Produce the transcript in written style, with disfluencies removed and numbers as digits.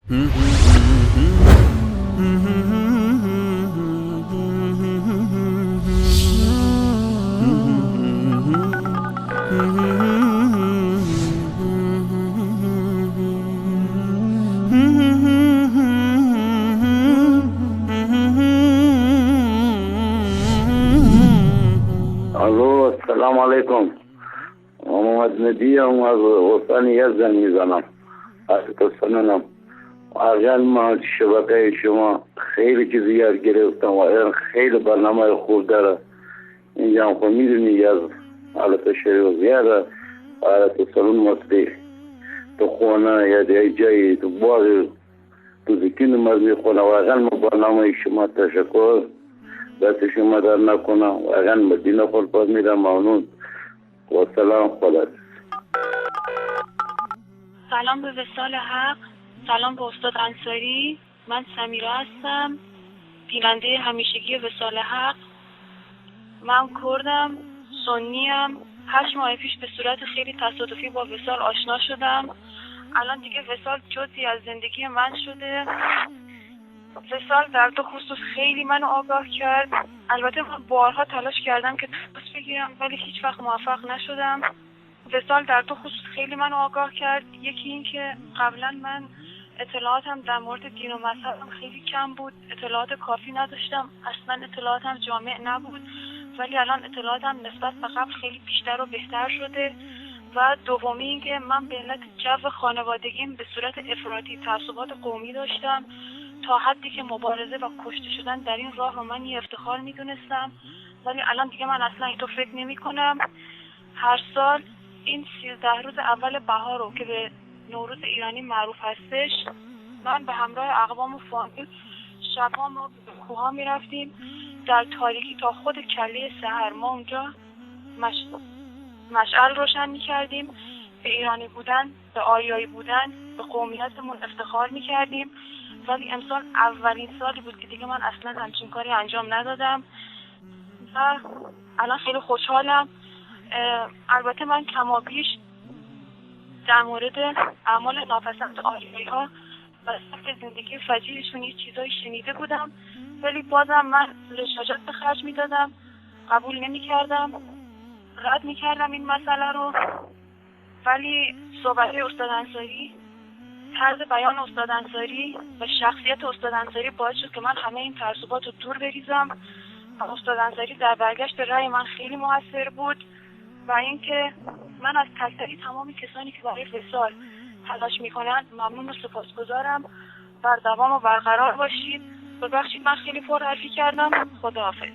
الو، السلام علیکم. محمد ندی هم از استان یزد میزنم. از توسنم اگر ما شبکه شما خیلی چیزی یاد گرفتم و خیلی برنامه خوب داره. اینجا هم خود میدونی یزد حالت شریف زیاده، حالت سلون مصری تو خونه یا در جایی تو باغ تو زکین مرمی خونه و اگر ما برنامه شما تشکر دست شما در نکنم و اگر مدینه خود پاس میرم ممنون و سلام. خدا. سلام به وصال حق، سلام به استاد انصاری. من سمیرا هستم، بیننده همیشگی وصال حق. من کردم، سنیم. 8 ماه پیش به صورت خیلی تصادفی با وصال آشنا شدم. الان دیگه وصال جزئی از زندگی من شده. وصال در دو خصوص خیلی منو آگاه کرد. البته من بارها تلاش کردم که تماس بگیرم ولی هیچ وقت موفق نشدم. وصال در دو خصوص خیلی منو آگاه کرد. یکی این که قبلا من اطلاعاتم در مورد دین و مذهبم خیلی کم بود، اطلاعات کافی نداشتم، اصلا اطلاعاتم جامع نبود، ولی الان اطلاعاتم نسبت به قبل خیلی بیشتر و بهتر شده. و دومی این که من به علت جو خانوادگیم به صورت افراطی تعصبات قومی داشتم، تا حدی که مبارزه و کشته شدن در این راه رو من یه افتخار میدونستم، ولی الان دیگه من اصلا اینطور فکر نمی کنم. هر سال این 13 روز اول بهار رو که به نوروز ایرانی معروف هستش، من به همراه اقوام و فامیل شبها ما به کوها می رفتیم در تاریکی تا خود کله سحر. ما اونجا مشعل روشن می کردیم، به ایرانی بودن، به آریایی بودن، به قومیتمون افتخار می کردیم. ولی امسال اولین سالی بود که دیگه من اصلا همچین کاری انجام ندادم و الان خیلی خوشحالم. البته من کمابیش در مورد اعمال ناپسند آریایی ها و سبک زندگی فجیعشون یه چیزایی شنیده بودم، ولی بازم من لجاجت به خرج میدادم، قبول نمی کردم، رد می کردم این مسئله رو. ولی صحبت استاد انصاری، طرز بیان استاد انصاری و شخصیت استاد انصاری باعث شد که من همه این تعصبات رو دور بریزم و استاد انصاری در برگشت رأی من خیلی موثر بود. و اینکه من از تک تمام کسانی که برای وصال تلاش میکنند ممنون و سپاسگزارم. بر دوام و برقرار باشید. ببخشید من خیلی پرحرفی کردم. خداحافظ.